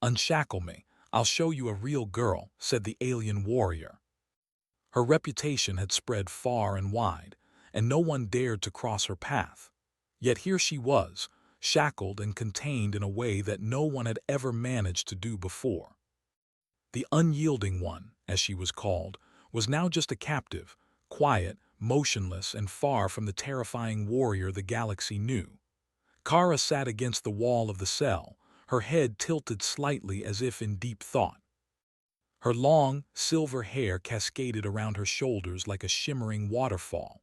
"Unshackle me. I'll show you a real girl," said the alien warrior. Her reputation had spread far and wide, and no one dared to cross her path. Yet here she was, shackled and contained in a way that no one had ever managed to do before. The Unyielding One, as she was called, was now just a captive, quiet, motionless, and far from the terrifying warrior the galaxy knew. Kara sat against the wall of the cell, her head tilted slightly as if in deep thought. Her long, silver hair cascaded around her shoulders like a shimmering waterfall.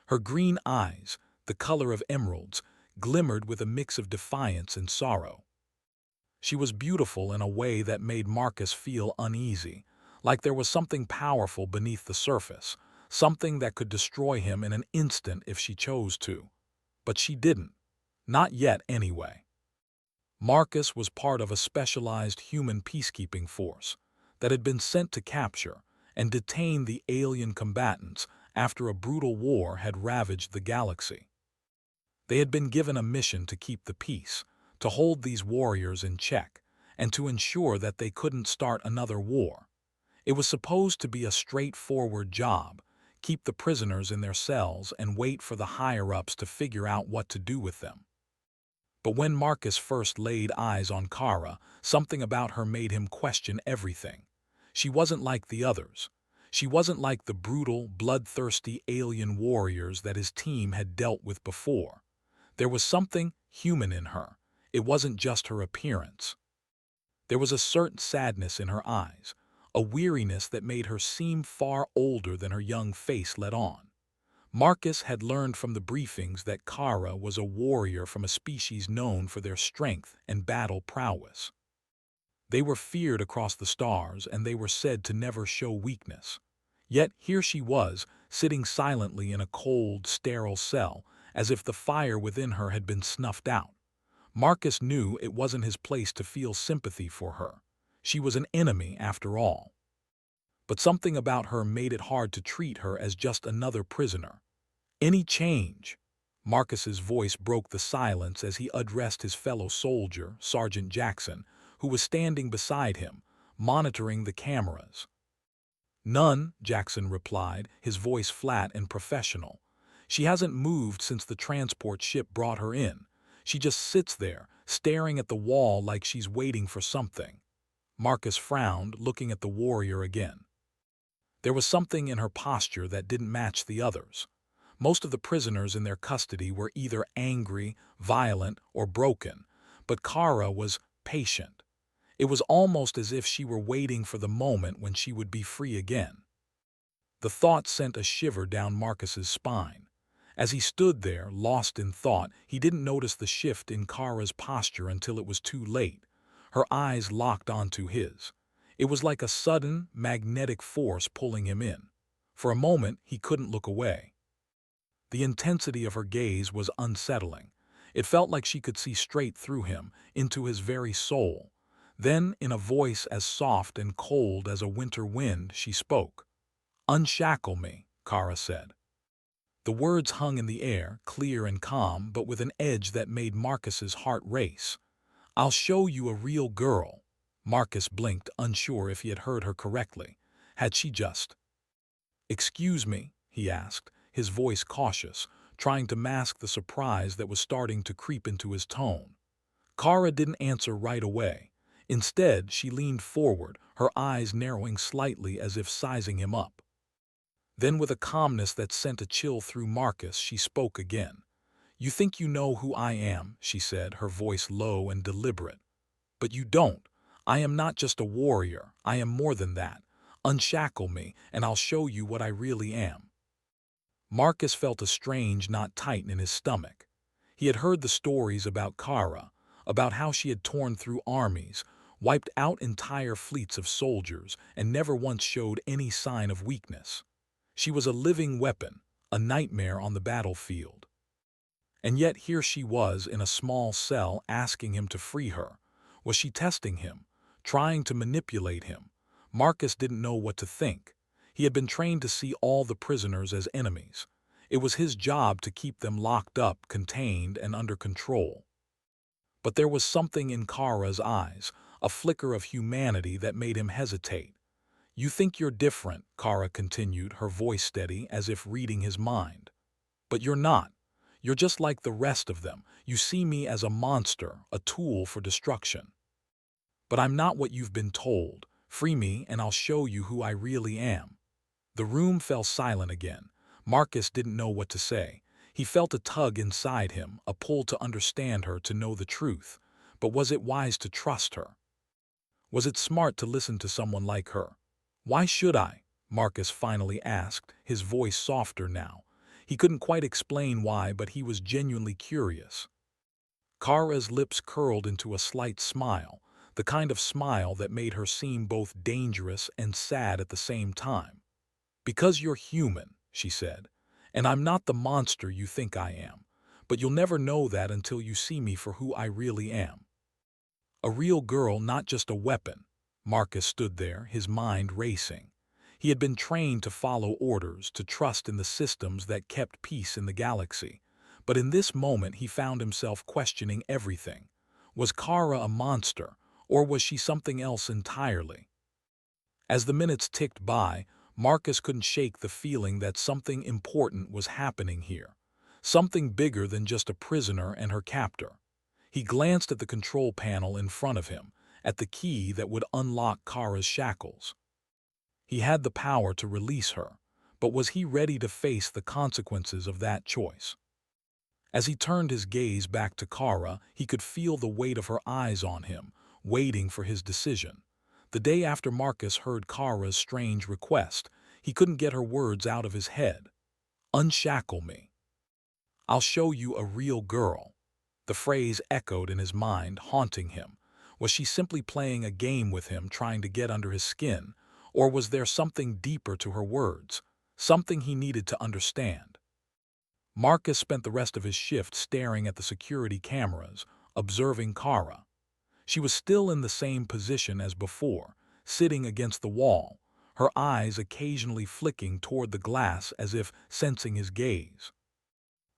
Her green eyes, the color of emeralds, glimmered with a mix of defiance and sorrow. She was beautiful in a way that made Marcus feel uneasy, like there was something powerful beneath the surface, something that could destroy him in an instant if she chose to. But she didn't. Not yet, anyway. Marcus was part of a specialized human peacekeeping force that had been sent to capture and detain the alien combatants after a brutal war had ravaged the galaxy. They had been given a mission to keep the peace, to hold these warriors in check, and to ensure that they couldn't start another war. It was supposed to be a straightforward job: keep the prisoners in their cells and wait for the higher-ups to figure out what to do with them. But when Marcus first laid eyes on Kara, something about her made him question everything. She wasn't like the others. She wasn't like the brutal, bloodthirsty alien warriors that his team had dealt with before. There was something human in her. It wasn't just her appearance. There was a certain sadness in her eyes, a weariness that made her seem far older than her young face let on. Marcus had learned from the briefings that Kara was a warrior from a species known for their strength and battle prowess. They were feared across the stars, and they were said to never show weakness. Yet here she was, sitting silently in a cold, sterile cell, as if the fire within her had been snuffed out. Marcus knew it wasn't his place to feel sympathy for her. She was an enemy, after all. But something about her made it hard to treat her as just another prisoner. "Any change?" Marcus's voice broke the silence as he addressed his fellow soldier, Sergeant Jackson, who was standing beside him, monitoring the cameras. "None," Jackson replied, his voice flat and professional. "She hasn't moved since the transport ship brought her in. She just sits there, staring at the wall like she's waiting for something." Marcus frowned, looking at the warrior again. There was something in her posture that didn't match the others. Most of the prisoners in their custody were either angry, violent, or broken, but Kara was patient. It was almost as if she were waiting for the moment when she would be free again. The thought sent a shiver down Marcus's spine. As he stood there, lost in thought, he didn't notice the shift in Kara's posture until it was too late. Her eyes locked onto his. It was like a sudden, magnetic force pulling him in. For a moment, he couldn't look away. The intensity of her gaze was unsettling. It felt like she could see straight through him, into his very soul. Then, in a voice as soft and cold as a winter wind, she spoke. "Unshackle me," Kara said. The words hung in the air, clear and calm, but with an edge that made Marcus's heart race. "I'll show you a real girl." Marcus blinked, unsure if he had heard her correctly. Had she just... "Excuse me?" he asked, his voice cautious, trying to mask the surprise that was starting to creep into his tone. Kara didn't answer right away. Instead, she leaned forward, her eyes narrowing slightly as if sizing him up. Then, with a calmness that sent a chill through Marcus, she spoke again. "You think you know who I am," she said, her voice low and deliberate. "But you don't. I am not just a warrior. I am more than that. Unshackle me, and I'll show you what I really am." Marcus felt a strange knot tighten in his stomach. He had heard the stories about Kara, about how she had torn through armies, wiped out entire fleets of soldiers, and never once showed any sign of weakness. She was a living weapon, a nightmare on the battlefield. And yet here she was in a small cell asking him to free her. Was she testing him, trying to manipulate him? Marcus didn't know what to think. He had been trained to see all the prisoners as enemies. It was his job to keep them locked up, contained, and under control. But there was something in Kara's eyes, a flicker of humanity that made him hesitate. "You think you're different," Kara continued, her voice steady as if reading his mind. "But you're not. You're just like the rest of them. You see me as a monster, a tool for destruction. But I'm not what you've been told. Free me and I'll show you who I really am." The room fell silent again. Marcus didn't know what to say. He felt a tug inside him, a pull to understand her, to know the truth. But was it wise to trust her? Was it smart to listen to someone like her? "Why should I?" Marcus finally asked, his voice softer now. He couldn't quite explain why, but he was genuinely curious. Kara's lips curled into a slight smile, the kind of smile that made her seem both dangerous and sad at the same time. "Because you're human," she said, "and I'm not the monster you think I am. But you'll never know that until you see me for who I really am. A real girl, not just a weapon." Marcus stood there, his mind racing. He had been trained to follow orders, to trust in the systems that kept peace in the galaxy. But in this moment he found himself questioning everything. Was Kara a monster, or was she something else entirely? As the minutes ticked by, Marcus couldn't shake the feeling that something important was happening here. Something bigger than just a prisoner and her captor. He glanced at the control panel in front of him, at the key that would unlock Kara's shackles. He had the power to release her, but was he ready to face the consequences of that choice? As he turned his gaze back to Kara, he could feel the weight of her eyes on him, waiting for his decision. The day after Marcus heard Kara's strange request, he couldn't get her words out of his head. "Unshackle me. I'll show you a real girl." The phrase echoed in his mind, haunting him. Was she simply playing a game with him, trying to get under his skin? Or was there something deeper to her words, something he needed to understand? Marcus spent the rest of his shift staring at the security cameras, observing Kara. She was still in the same position as before, sitting against the wall, her eyes occasionally flicking toward the glass as if sensing his gaze.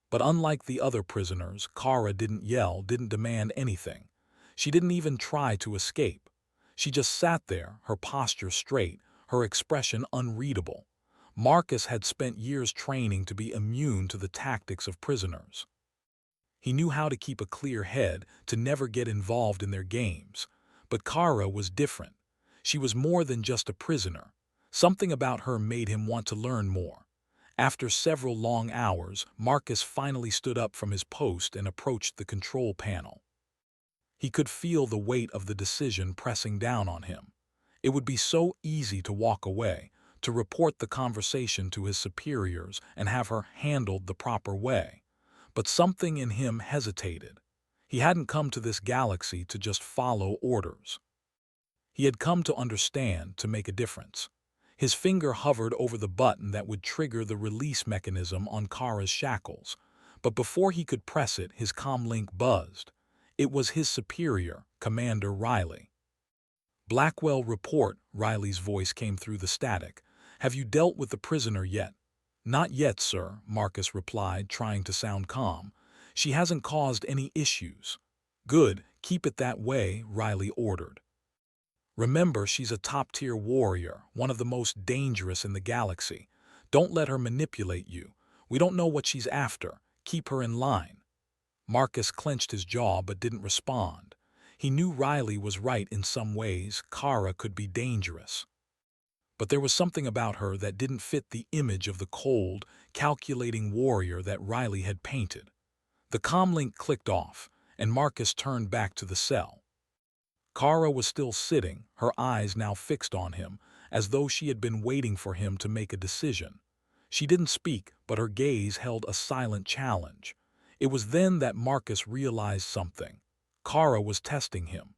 But unlike the other prisoners, Kara didn't yell, didn't demand anything. She didn't even try to escape. She just sat there, her posture straight, her expression unreadable. Marcus had spent years training to be immune to the tactics of prisoners. He knew how to keep a clear head, to never get involved in their games. But Kara was different. She was more than just a prisoner. Something about her made him want to learn more. After several long hours, Marcus finally stood up from his post and approached the control panel. He could feel the weight of the decision pressing down on him. It would be so easy to walk away, to report the conversation to his superiors and have her handled the proper way. But something in him hesitated. He hadn't come to this galaxy to just follow orders. He had come to understand, to make a difference. His finger hovered over the button that would trigger the release mechanism on Kara's shackles. But before he could press it, his comlink buzzed. It was his superior, Commander Riley. "Blackwell, report," Riley's voice came through the static. "Have you dealt with the prisoner yet?" "Not yet, sir," Marcus replied, trying to sound calm. "She hasn't caused any issues." "Good, keep it that way," Riley ordered. "Remember, she's a top-tier warrior, one of the most dangerous in the galaxy. Don't let her manipulate you. We don't know what she's after. Keep her in line." Marcus clenched his jaw but didn't respond. He knew Riley was right in some ways. Kara could be dangerous. But there was something about her that didn't fit the image of the cold, calculating warrior that Riley had painted. The comlink clicked off, and Marcus turned back to the cell. Kara was still sitting, her eyes now fixed on him, as though she had been waiting for him to make a decision. She didn't speak, but her gaze held a silent challenge. It was then that Marcus realized something. Kara was testing him.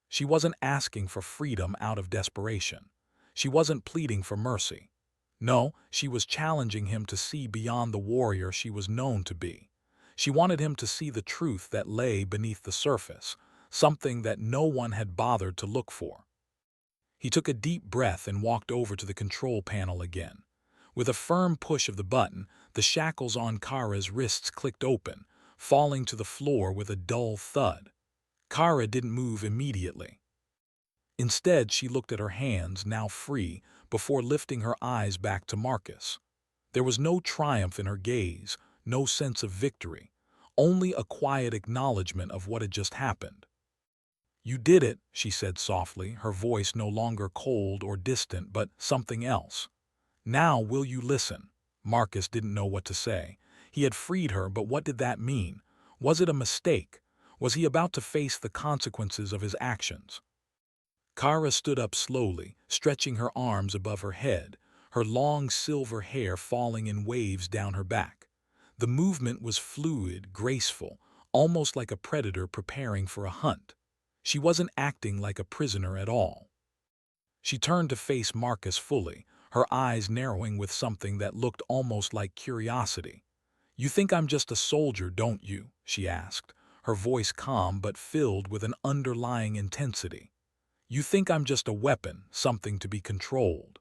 She wasn't asking for freedom out of desperation. She wasn't pleading for mercy. No, she was challenging him to see beyond the warrior she was known to be. She wanted him to see the truth that lay beneath the surface, something that no one had bothered to look for. He took a deep breath and walked over to the control panel again. With a firm push of the button, the shackles on Kara's wrists clicked open, falling to the floor with a dull thud. Kara didn't move immediately. Instead, she looked at her hands, now free, before lifting her eyes back to Marcus. There was no triumph in her gaze, no sense of victory, only a quiet acknowledgement of what had just happened. "You did it," she said softly, her voice no longer cold or distant, but something else. "Now will you listen?" Marcus didn't know what to say. He had freed her, but what did that mean? Was it a mistake? Was he about to face the consequences of his actions? Kara stood up slowly, stretching her arms above her head, her long silver hair falling in waves down her back. The movement was fluid, graceful, almost like a predator preparing for a hunt. She wasn't acting like a prisoner at all. She turned to face Marcus fully, her eyes narrowing with something that looked almost like curiosity. "You think I'm just a soldier, don't you?" she asked, her voice calm but filled with an underlying intensity. "You think I'm just a weapon, something to be controlled.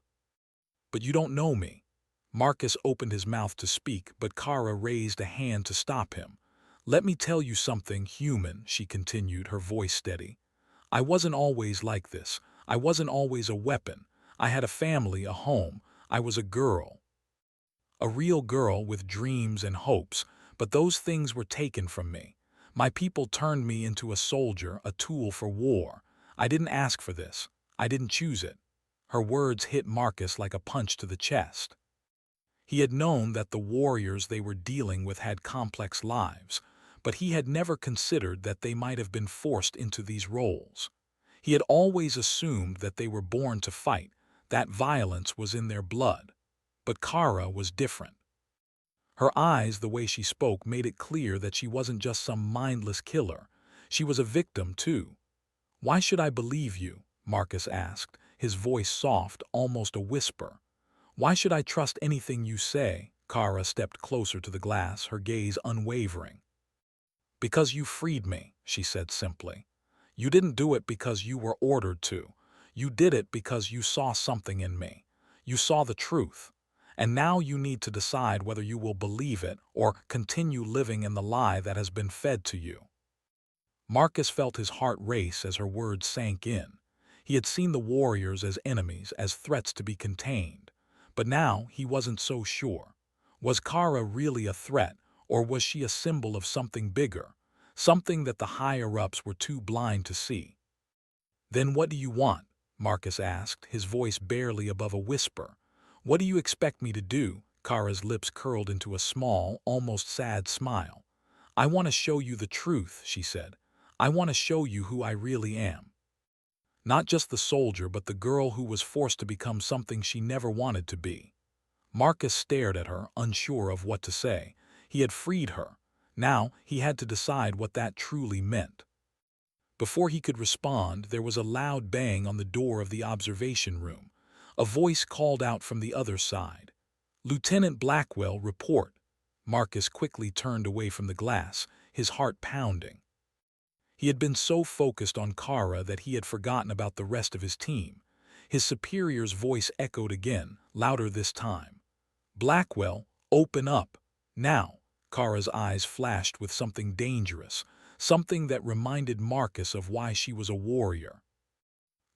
But you don't know me." Marcus opened his mouth to speak, but Kara raised a hand to stop him. "Let me tell you something, human," she continued, her voice steady. "I wasn't always like this. I wasn't always a weapon. I had a family, a home. I was a girl. A real girl with dreams and hopes, but those things were taken from me. My people turned me into a soldier, a tool for war. I didn't ask for this. I didn't choose it." Her words hit Marcus like a punch to the chest. He had known that the warriors they were dealing with had complex lives, but he had never considered that they might have been forced into these roles. He had always assumed that they were born to fight, that violence was in their blood. But Kara was different. Her eyes, the way she spoke, made it clear that she wasn't just some mindless killer. She was a victim, too. "Why should I believe you?" Marcus asked, his voice soft, almost a whisper. "Why should I trust anything you say?" Kara stepped closer to the glass, her gaze unwavering. "Because you freed me," she said simply. "You didn't do it because you were ordered to. You did it because you saw something in me. You saw the truth. And now you need to decide whether you will believe it or continue living in the lie that has been fed to you." Marcus felt his heart race as her words sank in. He had seen the warriors as enemies, as threats to be contained. But now he wasn't so sure. Was Kara really a threat, or was she a symbol of something bigger, something that the higher-ups were too blind to see? "Then what do you want?" Marcus asked, his voice barely above a whisper. "What do you expect me to do?" Kara's lips curled into a small, almost sad smile. "I want to show you the truth," she said. "I want to show you who I really am. Not just the soldier, but the girl who was forced to become something she never wanted to be." Marcus stared at her, unsure of what to say. He had freed her. Now he had to decide what that truly meant. Before he could respond, there was a loud bang on the door of the observation room. A voice called out from the other side. "Lieutenant Blackwell, report." Marcus quickly turned away from the glass, his heart pounding. He had been so focused on Kara that he had forgotten about the rest of his team. His superior's voice echoed again, louder this time. "Blackwell, open up. Now." Kara's eyes flashed with something dangerous, something that reminded Marcus of why she was a warrior.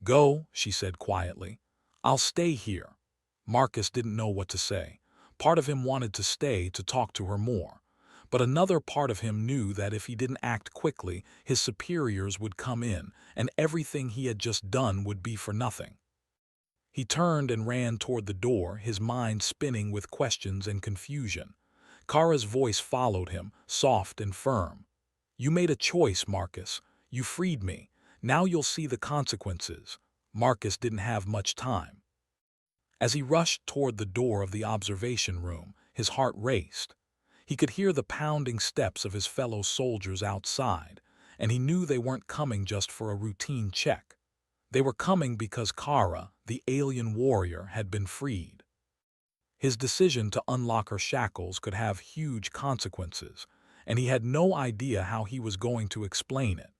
"Go," she said quietly. "I'll stay here." Marcus didn't know what to say. Part of him wanted to stay to talk to her more. But another part of him knew that if he didn't act quickly, his superiors would come in, and everything he had just done would be for nothing. He turned and ran toward the door, his mind spinning with questions and confusion. Kara's voice followed him, soft and firm. "You made a choice, Marcus. You freed me. Now you'll see the consequences." Marcus didn't have much time. As he rushed toward the door of the observation room, his heart raced. He could hear the pounding steps of his fellow soldiers outside, and he knew they weren't coming just for a routine check. They were coming because Kara, the alien warrior, had been freed. His decision to unlock her shackles could have huge consequences, and he had no idea how he was going to explain it.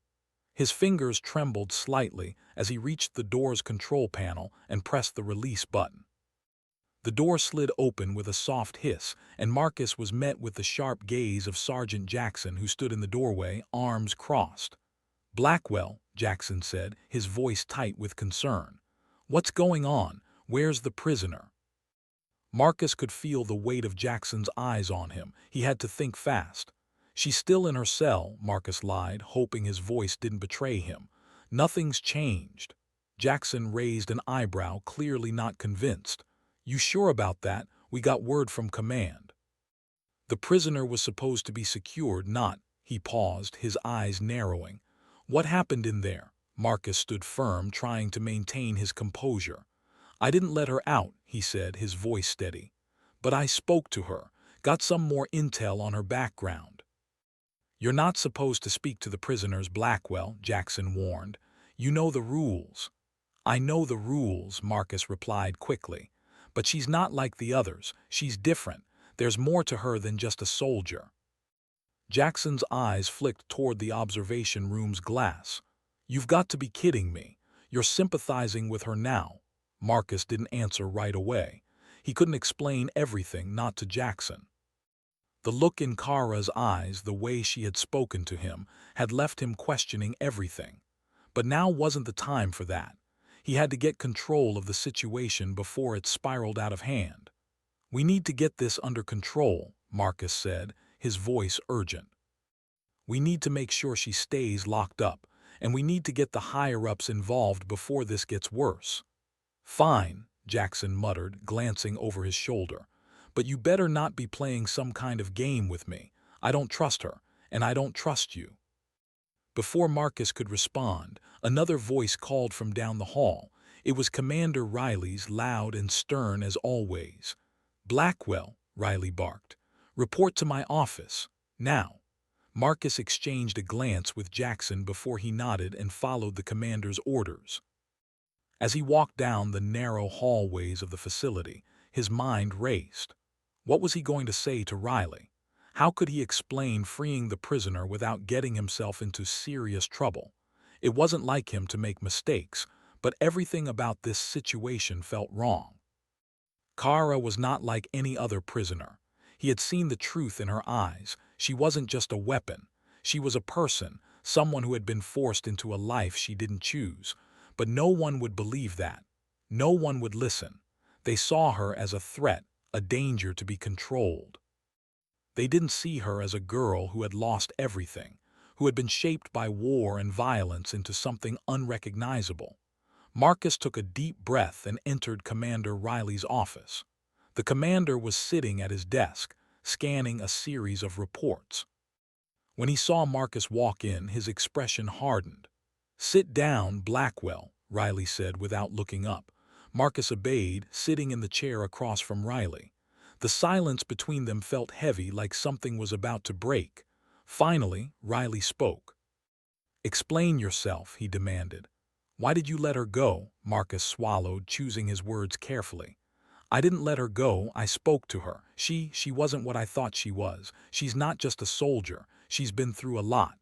His fingers trembled slightly as he reached the door's control panel and pressed the release button. The door slid open with a soft hiss, and Marcus was met with the sharp gaze of Sergeant Jackson, who stood in the doorway, arms crossed. Blackwell, Jackson said, his voice tight with concern. What's going on? Where's the prisoner? Marcus could feel the weight of Jackson's eyes on him. He had to think fast. She's still in her cell, Marcus lied, hoping his voice didn't betray him. Nothing's changed. Jackson raised an eyebrow, clearly not convinced. You sure about that? We got word from command. The prisoner was supposed to be secured, not. He paused, his eyes narrowing. What happened in there? Marcus stood firm, trying to maintain his composure. I didn't let her out, he said, his voice steady. But I spoke to her, got some more intel on her background. You're not supposed to speak to the prisoners, Blackwell, Jackson warned. You know the rules. I know the rules, Marcus replied quickly. But she's not like the others. She's different. There's more to her than just a soldier. Jackson's eyes flicked toward the observation room's glass. You've got to be kidding me. You're sympathizing with her now. Marcus didn't answer right away. He couldn't explain everything, not to Jackson. The look in Kara's eyes, the way she had spoken to him, had left him questioning everything. But now wasn't the time for that. He had to get control of the situation before it spiraled out of hand. We need to get this under control, Marcus said, his voice urgent. We need to make sure she stays locked up, and we need to get the higher-ups involved before this gets worse. Fine, Jackson muttered, glancing over his shoulder. But you better not be playing some kind of game with me. I don't trust her, and I don't trust you. Before Marcus could respond, another voice called from down the hall. It was Commander Riley's, loud and stern as always. Blackwell, Riley barked. Report to my office. Now. Marcus exchanged a glance with Jackson before he nodded and followed the commander's orders. As he walked down the narrow hallways of the facility, his mind raced. What was he going to say to Riley? How could he explain freeing the prisoner without getting himself into serious trouble? It wasn't like him to make mistakes, but everything about this situation felt wrong. Kara was not like any other prisoner. He had seen the truth in her eyes. She wasn't just a weapon. She was a person, someone who had been forced into a life she didn't choose. But no one would believe that. No one would listen. They saw her as a threat, a danger to be controlled. They didn't see her as a girl who had lost everything, who had been shaped by war and violence into something unrecognizable. Marcus took a deep breath and entered Commander Riley's office. The commander was sitting at his desk, scanning a series of reports. When he saw Marcus walk in, his expression hardened. Sit down, Blackwell, Riley said without looking up. Marcus obeyed, sitting in the chair across from Riley. The silence between them felt heavy, like something was about to break. Finally, Riley spoke. Explain yourself, he demanded. Why did you let her go? Marcus swallowed, choosing his words carefully. I didn't let her go, I spoke to her. She wasn't what I thought she was. She's not just a soldier. She's been through a lot.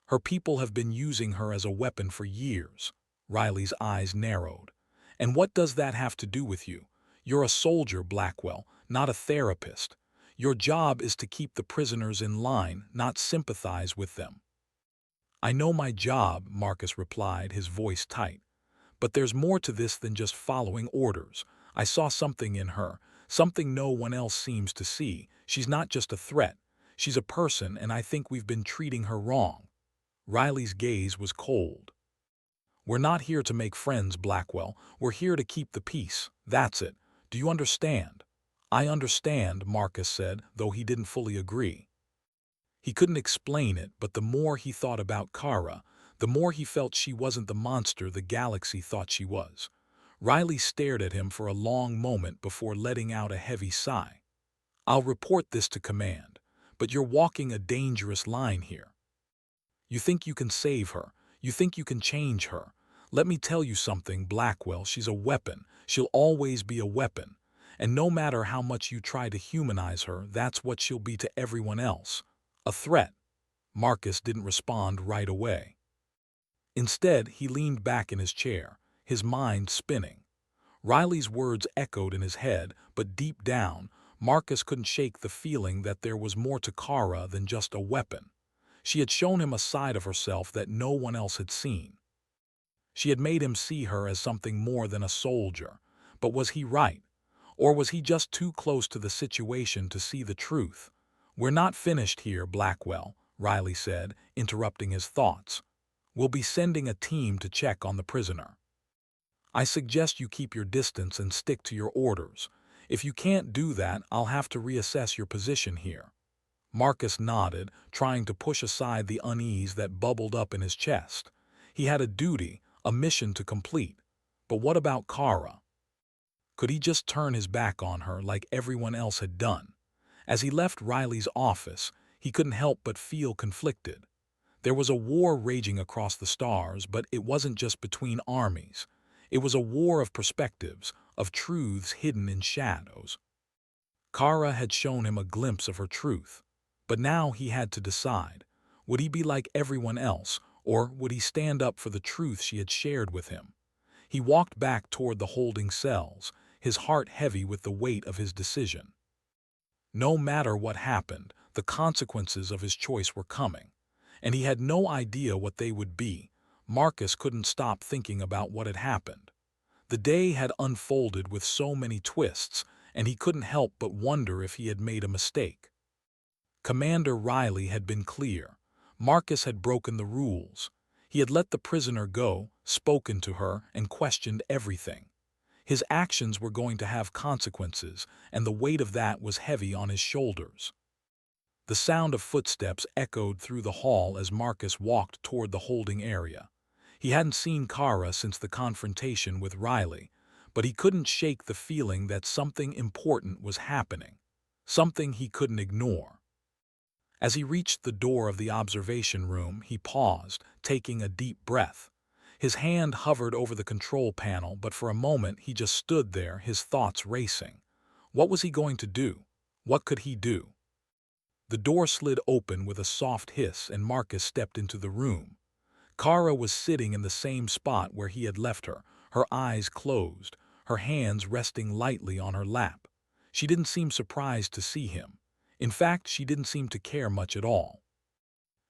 Her people have been using her as a weapon for years. Riley's eyes narrowed. And what does that have to do with you? You're a soldier, Blackwell, not a therapist. Your job is to keep the prisoners in line, not sympathize with them. I know my job, Marcus replied, his voice tight. But there's more to this than just following orders. I saw something in her, something no one else seems to see. She's not just a threat. She's a person, and I think we've been treating her wrong. Riley's gaze was cold. We're not here to make friends, Blackwell. We're here to keep the peace. That's it. Do you understand? I understand, Marcus said, though he didn't fully agree. He couldn't explain it, but the more he thought about Kara, the more he felt she wasn't the monster the galaxy thought she was. Riley stared at him for a long moment before letting out a heavy sigh. I'll report this to command, but you're walking a dangerous line here. You think you can save her. You think you can change her. Let me tell you something, Blackwell, she's a weapon. She'll always be a weapon. And no matter how much you try to humanize her, that's what she'll be to everyone else. A threat. Marcus didn't respond right away. Instead, he leaned back in his chair, his mind spinning. Riley's words echoed in his head, but deep down, Marcus couldn't shake the feeling that there was more to Kara than just a weapon. She had shown him a side of herself that no one else had seen. She had made him see her as something more than a soldier. But was he right? Or was he just too close to the situation to see the truth? "We're not finished here, Blackwell," Riley said, interrupting his thoughts. "We'll be sending a team to check on the prisoner. I suggest you keep your distance and stick to your orders. If you can't do that, I'll have to reassess your position here." Marcus nodded, trying to push aside the unease that bubbled up in his chest. He had a duty, a mission to complete. But what about Kara? Could he just turn his back on her like everyone else had done? As he left Riley's office, he couldn't help but feel conflicted. There was a war raging across the stars, but it wasn't just between armies. It was a war of perspectives, of truths hidden in shadows. Kara had shown him a glimpse of her truth. But now he had to decide. Would he be like everyone else, or would he stand up for the truth she had shared with him? He walked back toward the holding cells, his heart heavy with the weight of his decision. No matter what happened, the consequences of his choice were coming, and he had no idea what they would be. Marcus couldn't stop thinking about what had happened. The day had unfolded with so many twists, and he couldn't help but wonder if he had made a mistake. Commander Riley had been clear. Marcus had broken the rules. He had let the prisoner go, spoken to her, and questioned everything. His actions were going to have consequences, and the weight of that was heavy on his shoulders. The sound of footsteps echoed through the hall as Marcus walked toward the holding area. He hadn't seen Kara since the confrontation with Riley, but he couldn't shake the feeling that something important was happening, something he couldn't ignore. As he reached the door of the observation room, he paused, taking a deep breath. His hand hovered over the control panel, but for a moment he just stood there, his thoughts racing. What was he going to do? What could he do? The door slid open with a soft hiss, and Marcus stepped into the room. Kara was sitting in the same spot where he had left her, her eyes closed, her hands resting lightly on her lap. She didn't seem surprised to see him. In fact, she didn't seem to care much at all.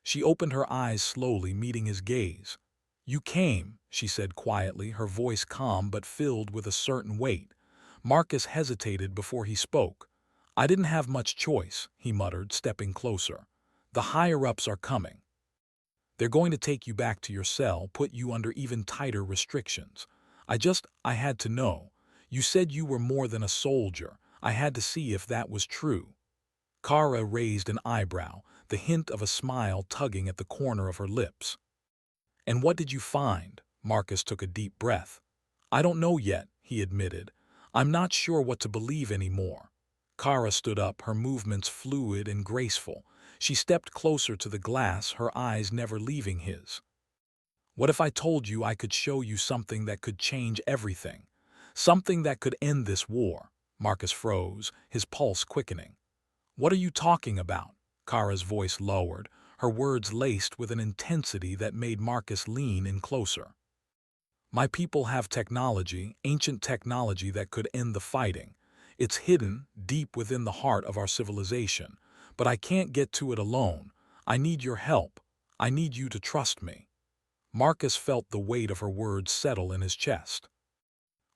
She opened her eyes slowly, meeting his gaze. "You came," she said quietly, her voice calm but filled with a certain weight. Marcus hesitated before he spoke. "I didn't have much choice," he muttered, stepping closer. "The higher-ups are coming. They're going to take you back to your cell, put you under even tighter restrictions. I had to know. You said you were more than a soldier. I had to see if that was true." Kara raised an eyebrow, the hint of a smile tugging at the corner of her lips. "And what did you find?" Marcus took a deep breath. "I don't know yet," he admitted. "I'm not sure what to believe anymore." Kara stood up, her movements fluid and graceful. She stepped closer to the glass, her eyes never leaving his. "What if I told you I could show you something that could change everything? Something that could end this war?" Marcus froze, his pulse quickening. "What are you talking about?" Kara's voice lowered, her words laced with an intensity that made Marcus lean in closer. "My people have technology, ancient technology that could end the fighting. It's hidden, deep within the heart of our civilization. But I can't get to it alone. I need your help. I need you to trust me." Marcus felt the weight of her words settle in his chest.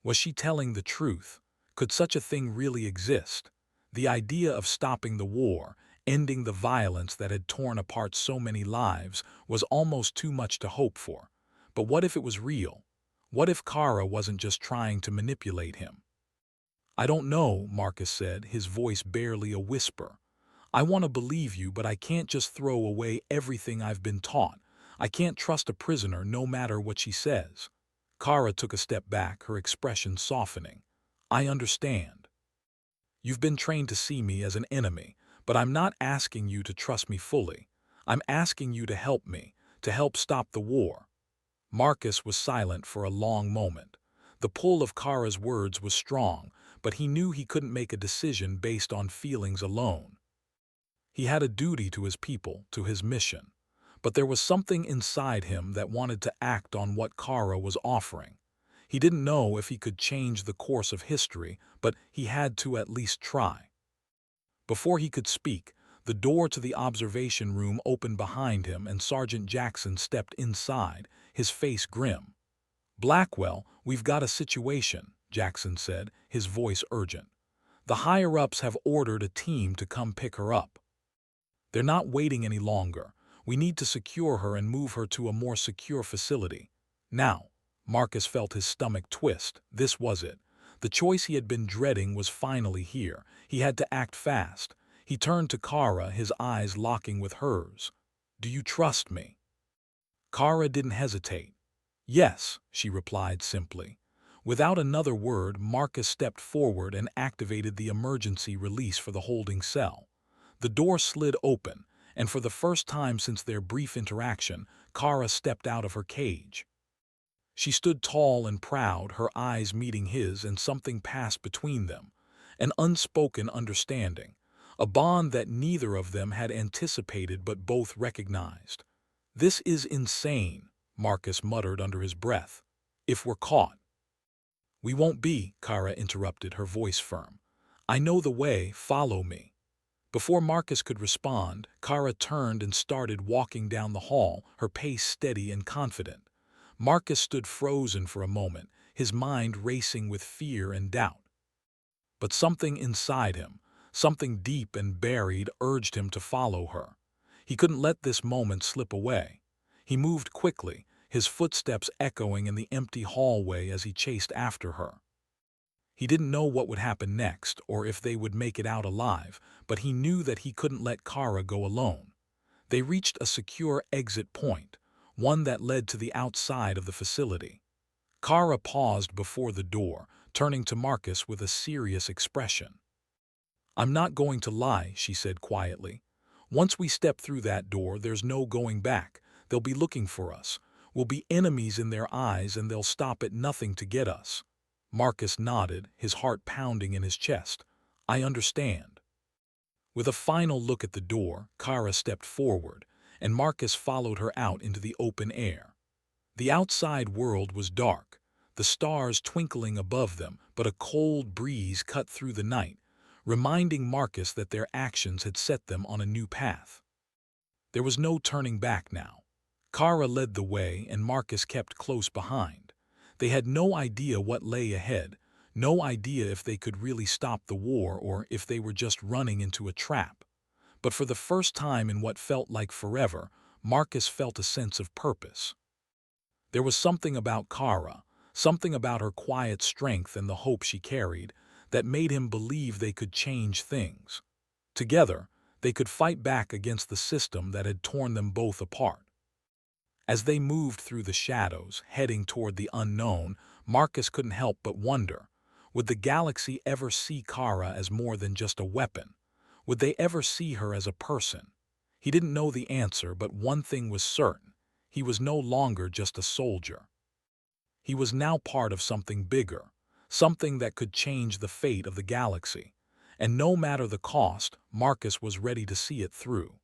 Was she telling the truth? Could such a thing really exist? The idea of stopping the war, ending the violence that had torn apart so many lives, was almost too much to hope for. But what if it was real? What if Kara wasn't just trying to manipulate him? "I don't know," Marcus said, his voice barely a whisper. "I want to believe you, but I can't just throw away everything I've been taught. I can't trust a prisoner no matter what she says." Kara took a step back, her expression softening. "I understand. You've been trained to see me as an enemy, but I'm not asking you to trust me fully. I'm asking you to help me, to help stop the war." Marcus was silent for a long moment. The pull of Kara's words was strong, but he knew he couldn't make a decision based on feelings alone. He had a duty to his people, to his mission. But there was something inside him that wanted to act on what Kara was offering. He didn't know if he could change the course of history, but he had to at least try. Before he could speak, The door to the observation room opened behind him and Sergeant Jackson stepped inside, his face grim. "Blackwell, we've got a situation," Jackson said, his voice urgent. "The higher-ups have ordered a team to come pick her up. They're not waiting any longer. We need to secure her and move her to a more secure facility. Now." Marcus felt his stomach twist. This was it. The choice he had been dreading was finally here. He had to act fast. He turned to Kara, his eyes locking with hers. "Do you trust me?" Kara didn't hesitate. "Yes," she replied simply. Without another word, Marcus stepped forward and activated the emergency release for the holding cell. The door slid open, and for the first time since their brief interaction, Kara stepped out of her cage. She stood tall and proud, her eyes meeting his, and something passed between them. An unspoken understanding. A bond that neither of them had anticipated but both recognized. "This is insane," Marcus muttered under his breath. "If we're caught." "We won't be," Kara interrupted, her voice firm. "I know the way, follow me." Before Marcus could respond, Kara turned and started walking down the hall, her pace steady and confident. Marcus stood frozen for a moment, his mind racing with fear and doubt. But something inside him, something deep and buried, urged him to follow her. He couldn't let this moment slip away. He moved quickly, his footsteps echoing in the empty hallway as he chased after her. He didn't know what would happen next, or if they would make it out alive, but he knew that he couldn't let Kara go alone. They reached a secure exit point, one that led to the outside of the facility. Kara paused before the door, turning to Marcus with a serious expression. "I'm not going to lie," she said quietly. "Once we step through that door, there's no going back. They'll be looking for us. We'll be enemies in their eyes, and they'll stop at nothing to get us." Marcus nodded, his heart pounding in his chest. "I understand." With a final look at the door, Kara stepped forward, and Marcus followed her out into the open air. The outside world was dark, the stars twinkling above them, but a cold breeze cut through the night, reminding Marcus that their actions had set them on a new path. There was no turning back now. Kara led the way, and Marcus kept close behind. They had no idea what lay ahead, no idea if they could really stop the war or if they were just running into a trap. But for the first time in what felt like forever, Marcus felt a sense of purpose. There was something about Kara, something about her quiet strength and the hope she carried, that made him believe they could change things. Together, they could fight back against the system that had torn them both apart. As they moved through the shadows, heading toward the unknown, Marcus couldn't help but wonder, would the galaxy ever see Kara as more than just a weapon? Would they ever see her as a person? He didn't know the answer, but one thing was certain. He was no longer just a soldier. He was now part of something bigger, something that could change the fate of the galaxy. And no matter the cost, Marcus was ready to see it through.